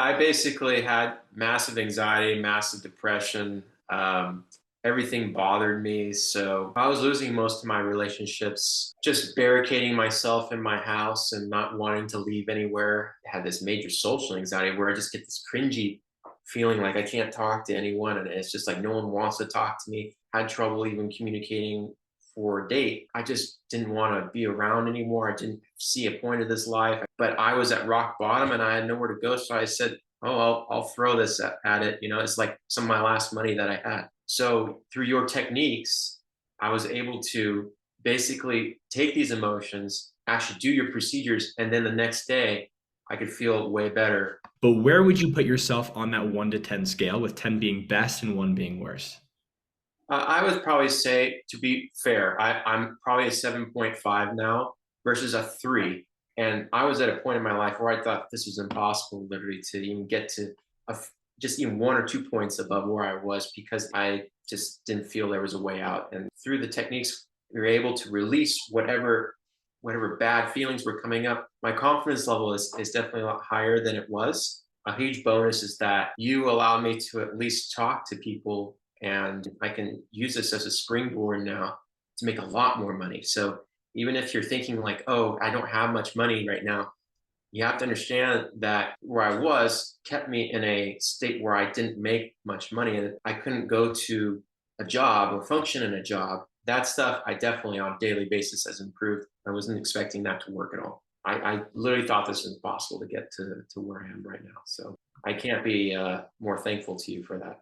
I basically had massive anxiety, massive depression. Everything bothered me. So I was losing most of my relationships, just barricading myself in my house and not wanting to leave anywhere. I had this major social anxiety where I just get this cringy feeling like I can't talk to anyone. And it's just like no one wants to talk to me. Had trouble even communicating for a date. I just didn't want to be around anymore. I didn't see a point of this life. But I was at rock bottom and I had nowhere to go. So I said, oh, I'll throw this at it. It's like some of my last money that I had. So through your techniques, I was able to basically take these emotions, actually do your procedures, and then the next day I could feel way better. But where would you put yourself on that 1 to 10 scale, with 10 being best and 1 being worst? I would probably say, to be fair, I'm probably a 7.5 now versus a 3. And I was at a point in my life where I thought this was impossible, literally, to even get to just even 1 or 2 points above where I was because I just didn't feel there was a way out. And through the techniques, we were able to release whatever bad feelings were coming up. My confidence level is definitely a lot higher than it was. A huge bonus is that you allow me to at least talk to people, and I can use this as a springboard now to make a lot more money. So even if you're thinking like, oh, I don't have much money right now, you have to understand that where I was kept me in a state where I didn't make much money and I couldn't go to a job or function in a job. That stuff I definitely on a daily basis has improved. I wasn't expecting that to work at all. I literally thought this was impossible to get to where I am right now. So I can't be more thankful to you for that.